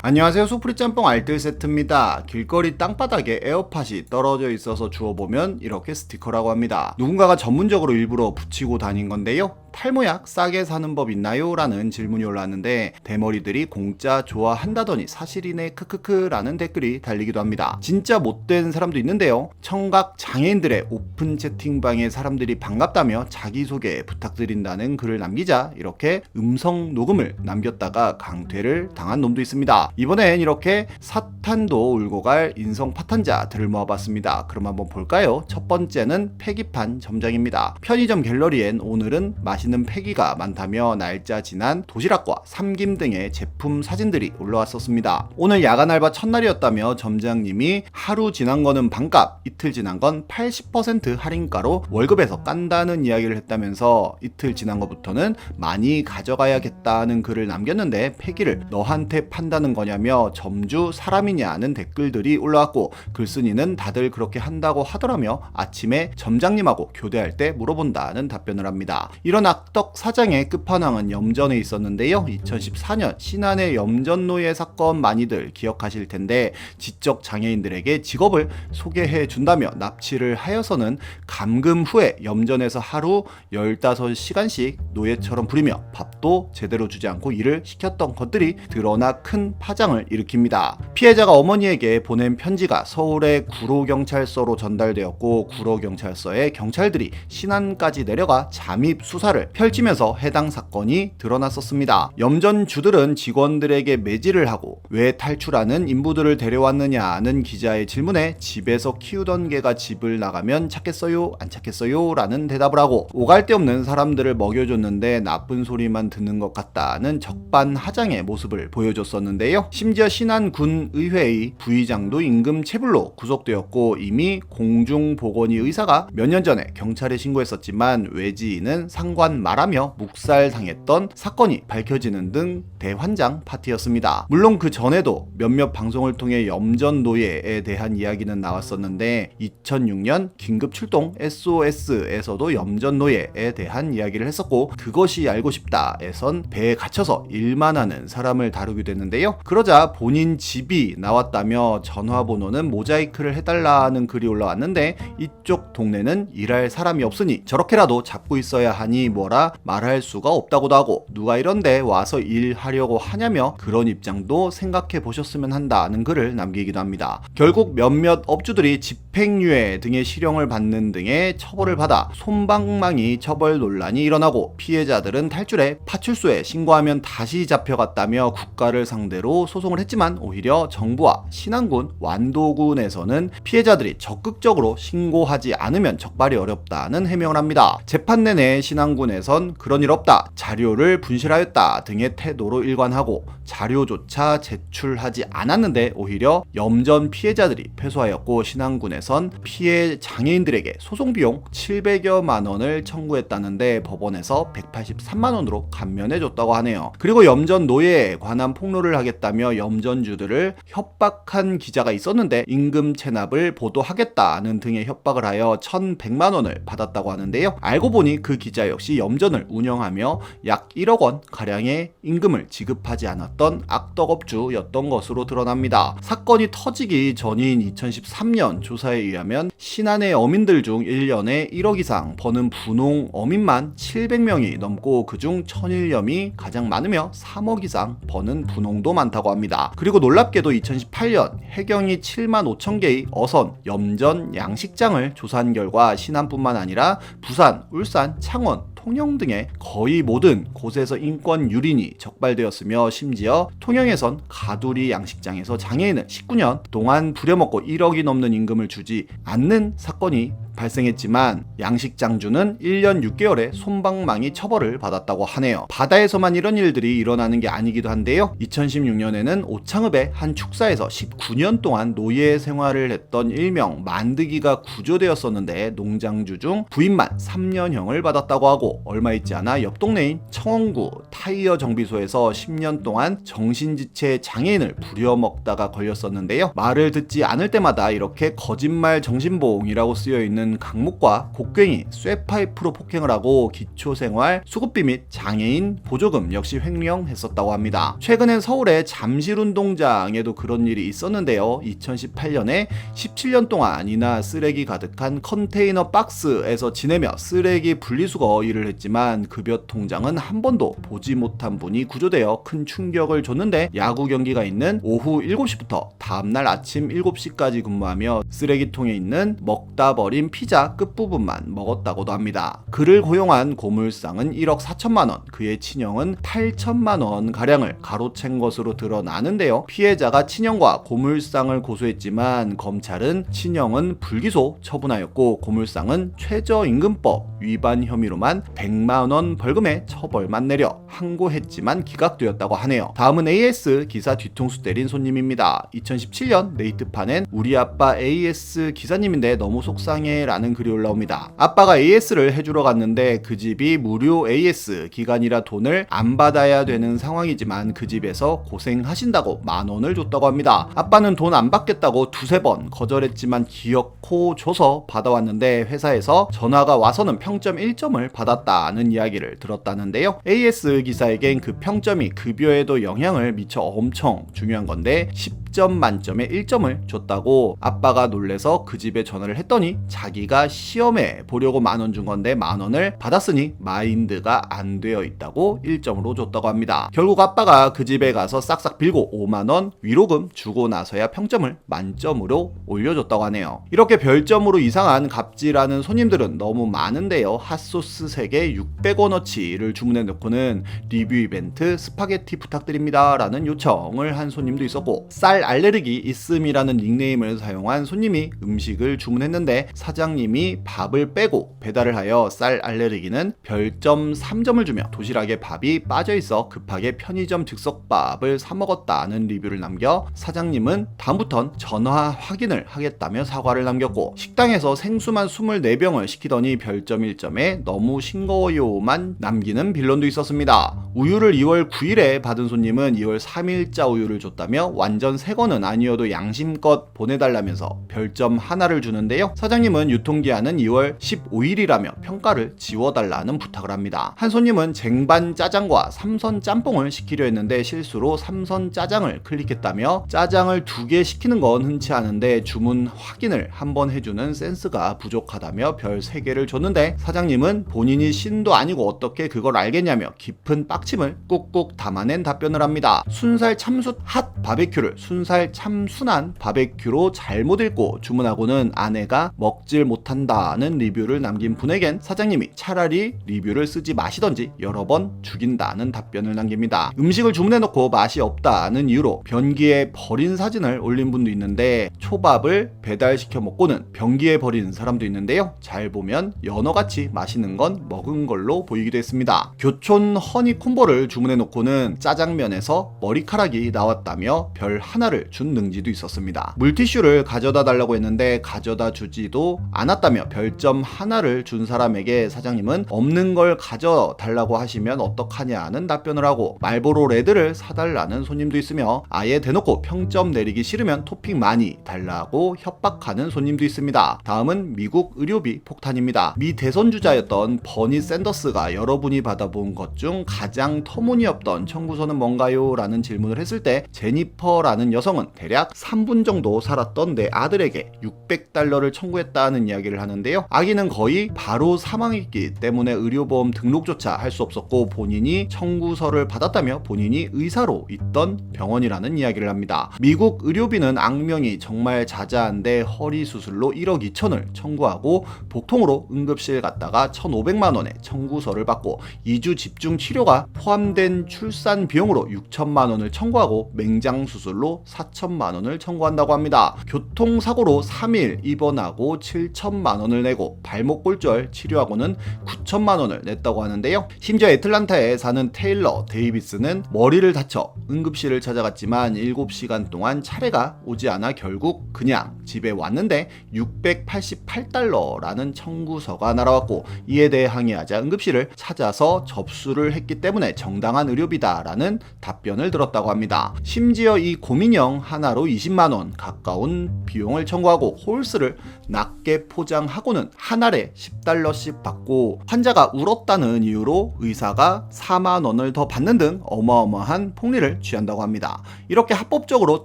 안녕하세요, 소프리 짬뽕 알뜰 세트입니다. 길거리 땅바닥에 에어팟이 떨어져 있어서 주워보면 이렇게 스티커라고 합니다. 누군가가 전문적으로 일부러 붙이고 다닌 건데요, 탈모약 싸게 사는 법 있나요? 라는 질문이 올라왔는데 대머리들이 공짜 좋아한다더니 사실이네 크크크 라는 댓글이 달리기도 합니다. 진짜 못된 사람도 있는데요, 청각 장애인들의 오픈 채팅방에 사람들이 반갑다며 자기소개 부탁드린다는 글을 남기자 이렇게 음성 녹음을 남겼다가 강퇴를 당한 놈도 있습니다. 이번엔 이렇게 사탄도 울고 갈 인성 파탄자들을 모아봤습니다. 그럼 한번 볼까요? 첫 번째는 폐기판 점장입니다. 편의점 갤러리엔 오늘은 맛있는 폐기가 많다며 날짜 지난 도시락과 삼김 등의 제품 사진들이 올라왔었습니다. 오늘 야간 알바 첫날이었다며 점장님이 하루 지난 거는 반값, 이틀 지난 건 80% 할인가로 월급에서 깐다는 이야기를 했다면서 이틀 지난 것부터는 많이 가져가야겠다는 글을 남겼는데 폐기를 너한테 판다는 거냐며 점주 사람이냐는 댓글들이 올라왔고, 글쓴이는 다들 그렇게 한다고 하더라며 아침에 점장님하고 교대할 때 물어본다는 답변을 합니다. 이런 악덕 사장의 끝판왕은 염전에 있었는데요, 2014년 신안의 염전노예 사건 많이들 기억하실 텐데 지적 장애인들에게 직업을 소개해 준다며 납치를 하여서는 감금 후에 염전에서 하루 15시간씩 노예처럼 부리며 밥도 제대로 주지 않고 일을 시켰던 것들이 드러나 큰 파장을 일으킵니다. 피해자가 어머니에게 보낸 편지가 서울의 구로경찰서로 전달되었고, 구로경찰서에 경찰들이 신안까지 내려가 잠입 수사를 펼치면서 해당 사건이 드러났었습니다. 염전주들은 직원들에게 매질을 하고 왜 탈출하는 인부들을 데려왔느냐는 기자의 질문에 집에서 키우던 개가 집을 나가면 찾겠어요? 안 찾겠어요? 라는 대답을 하고, 오갈 데 없는 사람들을 먹여줬는데 나쁜 소리만 듣는 것 같다는 적반하장의 모습을 보여줬었는데요. 심지어 신안군의회의 부의장도 임금 체불로 구속되었고, 이미 공중보건위 의사가 몇 년 전에 경찰에 신고했었지만 외지인은 상관 말하며 묵살당했던 사건이 밝혀지는 등 대환장 파티였습니다. 물론 그 전에도 몇몇 방송을 통해 염전 노예에 대한 이야기는 나왔었는데 2006년 긴급 출동 SOS에서도 염전 노예에 대한 이야기를 했었고, 그것이 알고 싶다에선 배에 갇혀서 일만 하는 사람을 다루기도 했는데요. 그러자 본인 집이 나왔다며 전화번호는 모자이크를 해달라는 글이 올라왔는데 이쪽 동네는 일할 사람이 없으니 저렇게라도 잡고 있어야 하니 뭐라 말할 수가 없다고도 하고, 누가 이런데 와서 일하려고 하냐며 그런 입장도 생각해 보셨으면 한다는 글을 남기기도 합니다. 결국 몇몇 업주들이 집행유예 등의 실형을 받는 등의 처벌을 받아 솜방망이 처벌 논란이 일어나고, 피해자들은 탈출해 파출소에 신고하면 다시 잡혀갔다며 국가를 상대로 소송을 했지만 오히려 정부와 신안군, 완도군에서는 피해자들이 적극적으로 신고하지 않으면 적발이 어렵다는 해명을 합니다. 재판 내내 신안군에선 그런 일 없다, 자료를 분실하였다 등의 태도로 일관하고 자료조차 제출하지 않았는데 오히려 염전 피해자들이 패소하였고, 신안군에선 피해 장애인들에게 소송비용 700여만 원을 청구했다는데 법원에서 183만 원으로 감면해줬다고 하네요. 그리고 염전 노예에 관한 폭로를 하겠다며 염전주들을 협박한 기자가 있었는데 임금 체납을 보도하겠다는 등의 협박을 하여 1,100만 원을 받았다고 하는데요. 알고 보니 그 기자 역시 염전을 운영하며 약 1억 원 가량의 임금을 지급하지 않았던 악덕업주였던 것으로 드러납니다. 사건이 터지기 전인 2013년 조사에 의하면 신안의 어민들 중 1년에 1억 이상 버는 분홍 어민만 700명이 넘고 그중 1001념이 가장 많으며 3억 이상 버는 분홍도 많다고 합니다. 그리고 놀랍게도 2018년 해경이 7만 5천 개의 어선, 염전, 양식장을 조사한 결과 신안뿐만 아니라 부산, 울산, 창원, 통영 등의 거의 모든 곳에서 인권 유린이 적발되었으며, 심지어 통영에선 가두리 양식장에서 장애인을 19년 동안 부려먹고 1억이 넘는 임금을 주지 않는 사건이 발생했지만 양식장주는 1년 6개월의 솜방망이 처벌을 받았다고 하네요. 바다에서만 이런 일들이 일어나는 게 아니기도 한데요, 2016년에는 오창읍의 한 축사에서 19년 동안 노예 생활을 했던 일명 만드기가 구조되었었는데 농장주 중 부인만 3년형을 받았다고 하고, 얼마 있지 않아 옆 동네인 청원구 타이어 정비소에서 10년 동안 정신지체 장애인을 부려먹다가 걸렸었는데요, 말을 듣지 않을 때마다 이렇게 거짓말 정신봉이라고 쓰여있는 있는 강목과 곡괭이, 쇠파이프로 폭행을 하고 기초생활, 수급비 및 장애인 보조금 역시 횡령했었다고 합니다. 최근엔 서울의 잠실운동장에도 그런 일이 있었는데요. 2018년에 17년 동안이나 쓰레기 가득한 컨테이너 박스에서 지내며 쓰레기 분리수거 일을 했지만 급여 통장은 한 번도 보지 못한 분이 구조되어 큰 충격을 줬는데, 야구 경기가 있는 오후 7시부터 다음날 아침 7시까지 근무하며 쓰레기통에 있는 먹다 버린 피자 끝부분만 먹었다고도 합니다. 그를 고용한 고물상은 1억 4천만 원, 그의 친형은 8천만 원 가량을 가로챈 것으로 드러나는데요. 피해자가 친형과 고물상을 고소했지만 검찰은 친형은 불기소 처분하였고 고물상은 최저임금법 위반 혐의로만 100만 원 벌금의 처벌만 내려 항고했지만 기각되었다고 하네요. 다음은 AS 기사 뒤통수 때린 손님입니다. 2017년 네이트판엔 우리 아빠 AS 기사님인데 너무 속상해 라는 글이 올라옵니다. 아빠가 AS를 해주러 갔는데 그 집이 무료 AS 기간이라 돈을 안 받아야 되는 상황이지만 그 집에서 고생하신다고 10,000원을 줬다고 합니다. 아빠는 돈 안 받겠다고 두세 번 거절했지만 기어코 줘서 받아왔는데 회사에서 전화가 와서는 평점 1점을 받았다는 이야기를 들었다는데요. AS 기사에겐 그 평점이 급여에도 영향을 미쳐 엄청 중요한 건데 10점 만점에 1점을 줬다고 아빠가 놀래서 그 집에 전화를 했더니 자기가 시험에 보려고 10,000원 준 건데 10,000원을 받았으니 마인드가 안 되어 있다고 1점으로 줬다고 합니다. 결국 아빠가 그 집에 가서 싹싹 빌고 50,000원 위로금 주고 나서야 평점을 만점으로 올려줬다고 하네요. 이렇게 별점으로 이상한 갑질하는 손님들은 너무 많은데요. 핫소스 3개 600원어치를 주문해 놓고는 리뷰 이벤트 스파게티 부탁드립니다 라는 요청을 한 손님도 있었고, 쌀 알레르기 있음이라는 닉네임을 사용한 손님이 음식을 주문했는데 사장님이 밥을 빼고 배달을 하여 쌀 알레르기는 별점 3점을 주며 도시락에 밥이 빠져있어 급하게 편의점 즉석밥을 사 먹었다는 리뷰를 남겨 사장님은 다음부턴 전화 확인을 하겠다며 사과를 남겼고, 식당에서 생수만 24병을 시키더니 별점 1점에 너무 싱거워요만 남기는 빌런도 있었습니다. 우유를 2월 9일에 받은 손님은 2월 3일자 우유를 줬다며 완전 새 거는 아니어도 양심껏 보내달라면서 별점 하나를 주는데요. 사장님은 유통기한은 2월 15일이라며 평가를 지워달라는 부탁을 합니다. 한 손님은 쟁반 짜장과 삼선 짬뽕을 시키려 했는데 실수로 삼선 짜장을 클릭했다며 짜장을 2개 시키는 건 흔치 않은데 주문 확인을 한번 해주는 센스가 부족하다며 별 3개를 줬는데 사장님은 본인이 신도 아니고 어떻게 그걸 알겠냐며 깊은 빡침을 꾹꾹 담아낸 답변을 합니다. 순살 참숯 핫 바베큐를 순살 참순한 바베큐로 잘못 읽고 주문하고는 아내가 먹질 못한다는 리뷰를 남긴 분에겐 사장님이 차라리 리뷰를 쓰지 마시던지 여러 번 죽인다는 답변을 남깁니다. 음식을 주문해놓고 맛이 없다는 이유로 변기에 버린 사진을 올린 분도 있는데 초밥을 배달시켜 먹고는 변기에 버린 사람도 있는데요. 잘 보면 연어같이 맛있는 건 먹은 걸로 보이기도 했습니다. 교촌 허니 콤보를 주문해놓고는 짜장면에서 머리카락이 나왔다며 별 하나를 준 능지도 있었습니다. 물티슈를 가져다 달라고 했는데 가져다 주지도 않았다며 별점 하나를 준 사람에게 사장님은 없는 걸 가져달라고 하시면 어떡하냐는 답변을 하고 말보로 레드를 사달라는 손님도 있으며 아예 대놓고 평점 내리기 싫으면 토핑 많이 달라고 협박하는 손님도 있습니다. 다음은 미국 의료비 폭탄입니다. 미 대선 주자였던 버니 샌더스가 여러분이 받아본 것 중 가장 터무니없던 청구서는 뭔가요? 라는 질문을 했을 때 제니퍼라는 여성은 대략 3분 정도 살았던 내 아들에게 $600를 청구했다는 이야기를 하는데요. 아기는 거의 바로 사망했기 때문에 의료보험 등록조차 할 수 없었고 본인이 청구서를 받았다며 본인이 의사로 있던 병원이라는 이야기를 합니다. 미국 의료비는 악명이 정말 자자한데 허리 수술로 1억 2천을 청구하고 복통으로 응급실 갔다가 1,500만 원의 청구서를 받고 2주 집중 치료가 포함된 출산 비용으로 6천만 원을 청구하고 맹장 수술로 4천만 원을 청구한다고 합니다. 교통사고로 3일 입원하고 7천만 원을 내고 발목 골절 치료하고는 9천만 원을 냈다고 하는데요. 심지어 애틀란타에 사는 테일러 데이비스는 머리를 다쳐 응급실을 찾아갔지만 7시간 동안 차례가 오지 않아 결국 그냥 집에 왔는데 $688라는 청구서가 날아왔고 이에 대해 항의하자 응급실을 찾아서 접수를 했기 때문에 정당한 의료비다라는 답변을 들었다고 합니다. 심지어 이 고민 장인형 하나로 20만원 가까운 비용을 청구하고 홀스를 낮게 포장하고는 한 알에 10달러씩 받고 환자가 울었다는 이유로 의사가 4만원을 더 받는 등 어마어마한 폭리를 취한다고 합니다. 이렇게 합법적으로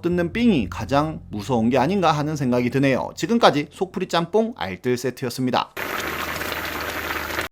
뜯는 삥이 가장 무서운 게 아닌가 하는 생각이 드네요. 지금까지 속풀이 짬뽕 알뜰 세트였습니다.